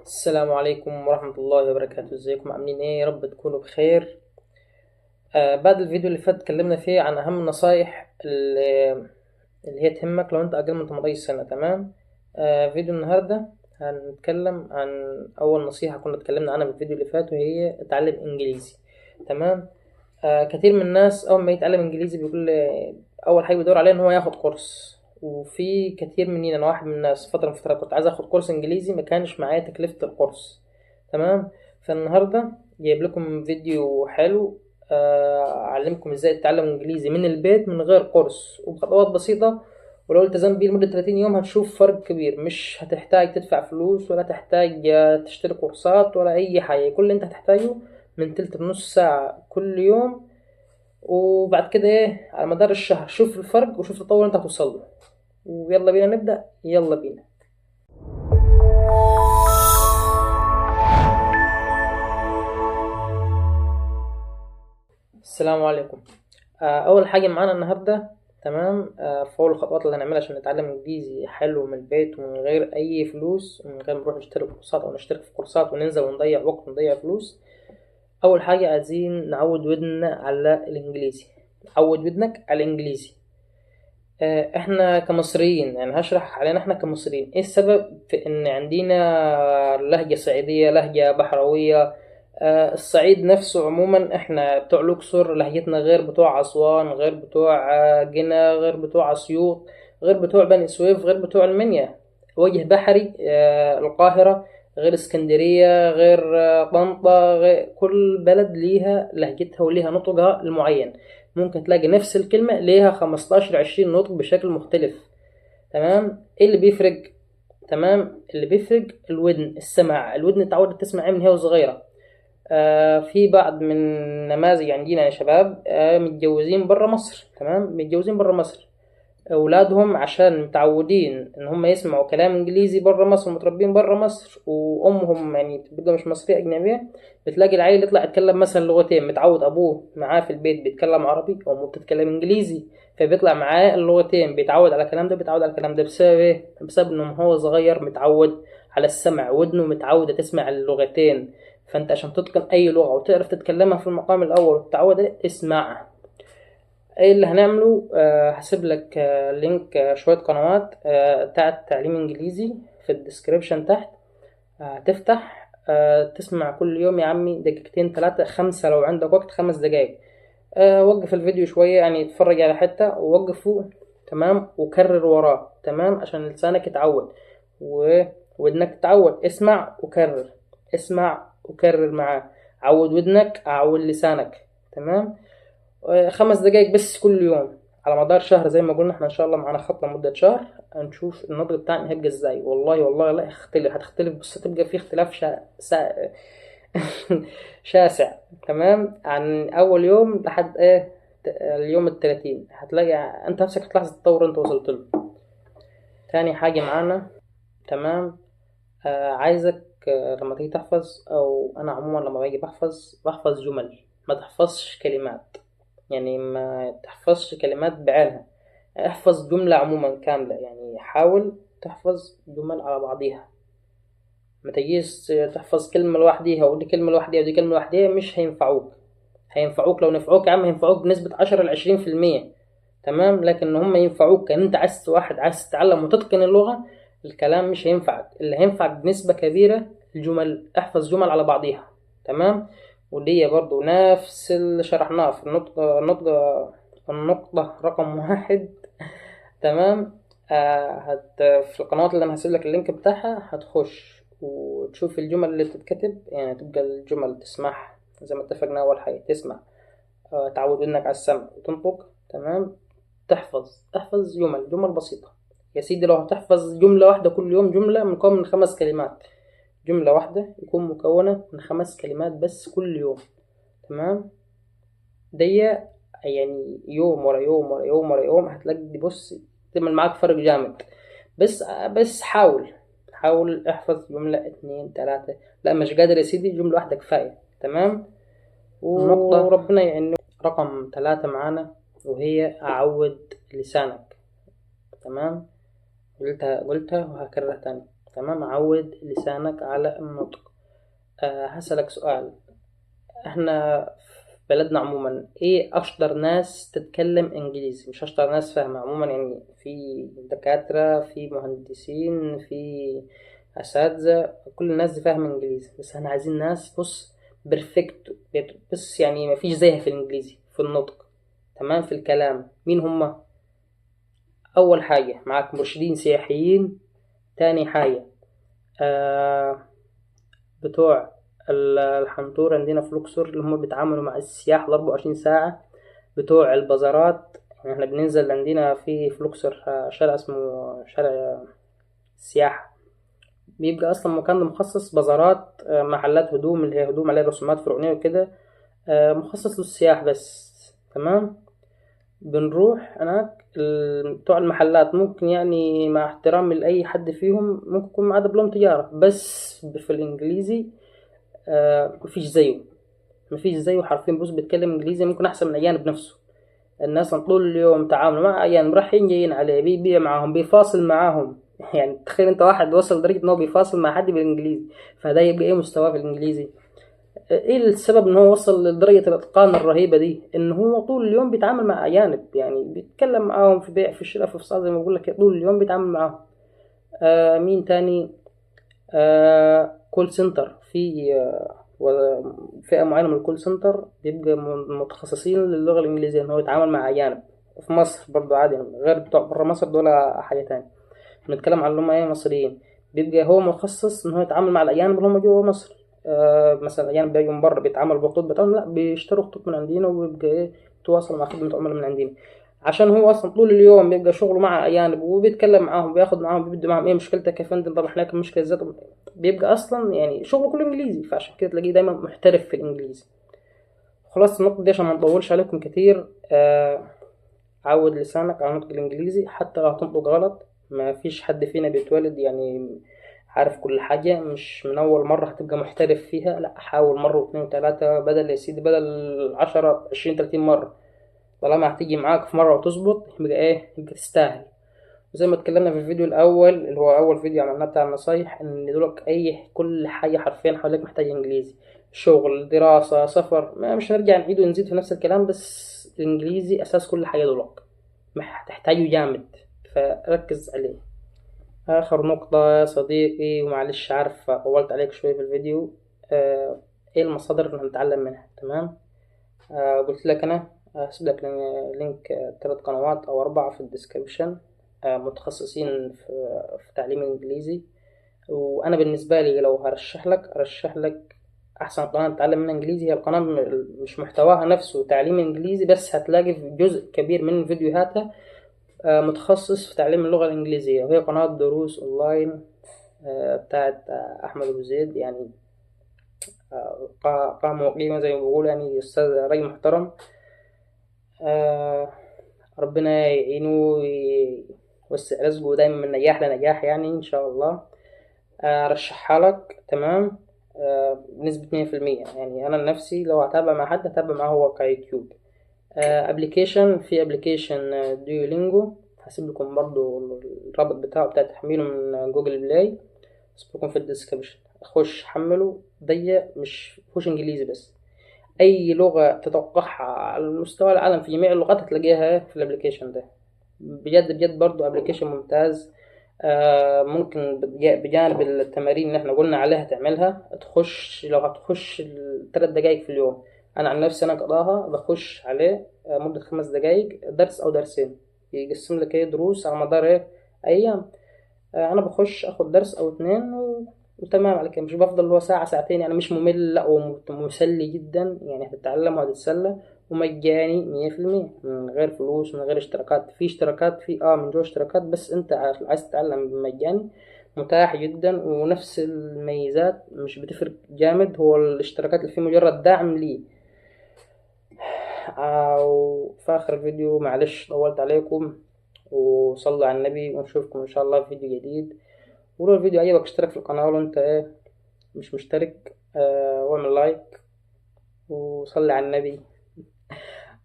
السلام عليكم ورحمة الله وبركاته. ازيكم عاملين ايه؟ يا رب تكونوا بخير. بعد الفيديو اللي فات اتكلمنا فيه عن اهم النصايح اللي هي تهمك لو انت اقل من 18 سنة. تمام. فيديو النهاردة هنتكلم عن اول نصيحة كنا اتكلمنا عنها في الفيديو اللي فات، وهي اتعلم انجليزي. تمام. كتير من الناس اول ما يتعلم انجليزي بيقول اول حاجة بيدور عليه ان هو ياخد كورس. وفي كتير مننا، انا واحد من الناس، فتره من فترات كنت عايز اخد كورس انجليزي، ما كانش معايا تكلفه الكورس. تمام. فالنهارده جايب لكم فيديو حلو، اعلمكم ازاي تتعلم انجليزي من البيت من غير كورس وبخطوات بسيطه. ولو التزمت بيه لمده 30 يوم هتشوف فرق كبير. مش هتحتاج تدفع فلوس، ولا تحتاج تشتري كورسات ولا اي حاجه. كل اللي انت هتحتاجه من تلت لنص ساعه كل يوم، وبعد كده ايه على مدار الشهر شوف الفرق وشوف التطور اللي انت هتوصل له. ويلا بينا نبدأ، يلا بينا. السلام عليكم. أول حاجة معانا النهاردة، تمام، فأول الخطوات اللي هنعملها عشان نتعلم إنجليزي حلو من البيت ومن غير أي فلوس، ومن غير ما نروح نشتري كورسات أو نشترك في كورسات وننزل ونضيع وقت ونضيع فلوس. أول حاجة عايزين نعود ودننا على الإنجليزي. عود ودنك على الإنجليزي. احنا كمصريين، يعني هشرح علينا احنا كمصريين ايه السبب في ان عندنا لهجة صعيدية، لهجة بحراوية. الصعيد نفسه عموما احنا بتوع الاقصر لهجتنا غير بتوع اسوان، غير بتوع جنة، غير بتوع اسيوط، غير بتوع بني سويف، غير بتوع المنيا. وجه بحري القاهرة، غير اسكندرية، غير طنطا، غير كل بلد ليها لهجتها وليها نطقها المعين. ممكن تلاقي نفس الكلمة ليها 15 20 نطق بشكل مختلف. تمام. ايه اللي بيفرق؟ تمام، اللي بيفرق الودن، السمع. الودن اتعودت تسمع ايه من هي وصغيرة. في بعض من نماذج عندنا يا شباب متجوزين برا مصر. تمام، متجوزين برا مصر. اولادهم عشان متعودين ان هم يسمعوا كلام انجليزي برا مصر، متربين برا مصر، وامهم يعني بتبقى مش مصريه اجنبيه. بتلاقي العيل يطلع يتكلم مثلا لغتين، متعود ابوه معاه في البيت بيتكلم عربي وامه بتتكلم انجليزي، فبيطلع معاه اللغتين، بيتعود على الكلام ده، بيتعود على الكلام ده. بسبب ايه؟ بسبب انه هو صغير متعود على السمع، ودنه متعوده تسمع اللغتين. فانت عشان تتقن اي لغه وتعرف تتكلمها في المقام الاول وتتعود اسمع. ايه اللي هنعمله؟ هسيب لك لينك شوية قنوات بتاعت تعليم انجليزي في الديسكريبشن تحت. تفتح تسمع كل يوم يا عمي دقيقتين ثلاثة خمسة، لو عندك وقت 5 دقايق. وقف الفيديو شوية، يعني اتفرج على حتة ووقفه. تمام، وكرر وراه. تمام، عشان لسانك يتعود وودنك تتعود. اسمع وكرر، اسمع وكرر معاه. عود ودنك، عود لسانك. تمام. 5 دقايق بس كل يوم على مدار شهر. زي ما قلنا احنا ان شاء الله معانا خطة لمدة شهر، هنشوف النضج بتاعنا هيبقى ازاي. والله والله لا هتختلف، بس هتبقى في اختلاف شاسع. تمام، عن اول يوم لحد ايه اليوم ال30 هتلاقي انت نفسك هتلاحظ التطور انت وصلت له. تاني حاجة معانا، تمام، عايزك لما تيجي تحفظ، او انا عموما لما باجي بحفظ جمل، ما تحفظش كلمات. يعني ما تحفظش كلمات بعينها، احفظ جملة عموما كاملة. يعني حاول تحفظ جمل على بعضيها. ما تجيش تحفظ كلمة لوحديها ودي كلمة لوحديها ودي كلمة لوحديها، مش هينفعوك. هينفعوك لو نفعوك يا عم، هينفعوك بنسبة 10 ل20%. تمام، لكن هم ينفعوك كان انت عايز واحد عايز تتعلم وتتقن اللغة. الكلام مش هينفعك. اللي هينفعك بنسبة كبيرة الجمل. احفظ جمل على بعضيها. تمام. ودي برضو نفس اللي شرحناه في النقطة رقم 1. تمام. في القنوات اللي انا هسيب لك اللينك بتاعها هتخش وتشوف الجمل اللي بتتكتب، يعني تبقى الجمل تسمعها زي ما اتفقنا. اول حاجة تسمع، تعود انك على السمع وتنطق. تمام. احفظ جمل بسيطة. يا سيدي لو هتحفظ جملة واحدة كل يوم، جملة مكونة من 5 كلمات، جملة واحدة يكون مكونة من 5 كلمات بس كل يوم. تمام. دي يعني يوم ورا يوم ورا يوم ورا يوم هتلاقي، بص، تعمل معاك فرق جامد. بس حاول احفظ جملة 2 3. لا مش قادر يا سيدي، جملة واحدة كفاية. تمام. وربنا يعني. رقم 3 معانا، وهي أعود لسانك. تمام. قلتها وهكررها تاني. تمام. عود لسانك على النطق. هسألك سؤال. احنا في بلدنا عموما ايه اشطر ناس تتكلم انجليزي؟ مش اشطر ناس فاهمة عموما، يعني في دكاترة، في مهندسين، في اساتذة، كل الناس دي فاهمة انجليزي، بس احنا عايزين ناس بص بيرفكت، بس يعني مفيش زيها في الانجليزي في النطق، تمام، في الكلام. مين هما؟ اول حاجة معاك مرشدين سياحيين. تاني حاجة آه بتوع الحنطور عندنا في الأقصر اللي هم بيتعاملوا مع السياح ال24 ساعة. بتوع البازارات، يعني احنا بننزل عندنا في الأقصر شارع اسمه شارع السياحة، بيبقى أصلا مكان مخصص بازارات، محلات هدوم اللي هي هدوم عليها رسومات فرعونية وكده، مخصص للسياح بس. تمام. بنروح هناك بتوع المحلات ممكن يعني مع احترامي لأي حد فيهم ممكن يكون معاه دبلوم تجارة، بس في الإنجليزي مفيش زيه. مفيش زيه حرفيا. بص بيتكلم انجليزي ممكن احسن من الاجانب نفسه. الناس طول اليوم تعاملوا مع اجانب رايحين جايين عليه، بيبيع معاهم، بيفاصل معاهم. يعني تخيل انت واحد وصل لدرجة ان هو بيفاصل مع حد بالانجليزي، فده يبقى ايه مستواه في الانجليزي؟ ايه السبب ان هو وصل لدرجة الاتقان الرهيبة دي؟ ان هو طول اليوم بيتعامل مع اجانب، يعني بيتكلم معاهم في بيع في شراء في فصال، زي ما بقول لك طول اليوم بيتعامل معاهم. مين تاني؟ كول سنتر. في فئة معينة من الكول سنتر بيبقى متخصصين للغة الإنجليزية، إن هو يتعامل مع أجانب. في مصر برضو عادي، غير بتوع برا مصر دول حاجة تانية. بنتكلم عن اللي هم إيه مصريين. بيبقى هو مخصص إن هو يتعامل مع الأجانب اللي هم جوا مصر. مثلا الأجانب بيجوا من برا بيتعاملوا بخطوط بتاعهم، لأ بيشتروا خطوط من عندنا، وبيبقى إيه يتواصل مع خدمة عملاء من عندنا. عشان هو اصلا طول اليوم بيبقى شغله مع اجانب، وبيتكلم معاهم، بياخد معاهم، بيبدأ معاهم ايه مشكلتك يا فندم، طب احنا لك المشكله ازاي، بيبقى اصلا يعني شغله كله انجليزي، فعشان كده تلاقيه دايما محترف في الانجليزي. خلاص النقطه دي عشان ما نطولش عليكم كتير. عود لسانك على نطق الانجليزي حتى لو هتنطق غلط. ما فيش حد فينا بيتولد يعني عارف كل حاجة، مش من أول مرة هتبقى محترف فيها، لأ حاول مرة واتنين وتلاتة، بدل يا سيدي بدل 10 20 30 مرة. طالما هتيجي معاك في مرة وتظبط يبقى ايه، يبقى تستاهل. وزي ما اتكلمنا في الفيديو الأول اللي هو أول فيديو عملناه بتاع النصايح، إن دولك أي كل حاجة حرفيا حواليك محتاج إنجليزي. شغل، دراسة، سفر، ما مش هنرجع نعيد ونزيد في نفس الكلام، بس الإنجليزي أساس كل حاجة دولك، هتحتاجه جامد، فركز عليه. آخر نقطة يا صديقي، ومعلش عارف طولت عليك شوية في الفيديو. إيه المصادر اللي هنتعلم منها؟ تمام. قلت لك أنا هسيب لك لينك 3 قنوات أو 4 في الديسكريبشن، متخصصين في تعليم الإنجليزي. وأنا بالنسبة لي لو أرشح لك أحسن قناة تتعلم منها إنجليزي، هي القناة مش محتواها نفسه تعليم إنجليزي بس، هتلاقي في جزء كبير من فيديوهاتها متخصص في تعليم اللغة الإنجليزية، وهي قناة دروس أونلاين بتاعت أحمد أبو زيد. يعني قامة وقيمة زي ما بيقولوا، يعني أستاذ راجل محترم. آه، ربنا يعينه ويوسع رزقه دايما من نجاح لنجاح، يعني إن شاء الله. أرشحها لك. تمام. بنسبة 100%. يعني أنا لنفسي لو هتابع مع حد هتابع معاه هو كيوتيوب. ابلكيشن، في ابلكيشن ديولينجو، هسيب لكم برضو الرابط بتاعه بتاع تحميله من جوجل بلاي، هسيب لكم في الديسكربشن. خش حمله، ضيق مش فيهوش انجليزي بس، اي لغة تتوقعها على مستوى العالم في جميع اللغات هتلاقيها في الابلكيشن ده. بجد بجد برضو ابلكيشن ممتاز. ممكن بجانب التمارين اللي احنا قلنا عليها تعملها، تخش لو هتخش 3 دقايق في اليوم. انا عن نفسي انا قضاها بخش عليه مدة 5 دقايق، درس او درسين، يقسم لك ايه دروس على مدار ايه ايام. انا بخش اخد درس او اتنين وتمام على كده. مش بفضل اللي هو ساعة ساعتين، يعني مش ممل، لا هو مسلي جدا، يعني هتتعلم وهتتسلى، ومجاني 100%، من غير فلوس، من غير اشتراكات. في اشتراكات في من جوه اشتراكات، بس انت عايز تتعلم مجاني متاح جدا، ونفس الميزات مش بتفرق جامد. هو الاشتراكات اللي فيه مجرد دعم ليه. وفي آخر الفيديو معلش طولت عليكم، وصلوا على النبي، ونشوفكم إن شاء الله في فيديو جديد. ولو الفيديو عجبك اشترك في القناة، ولو انت ايه مش مشترك واعمل لايك وصلي على النبي.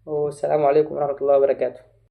والسلام عليكم ورحمة الله وبركاته.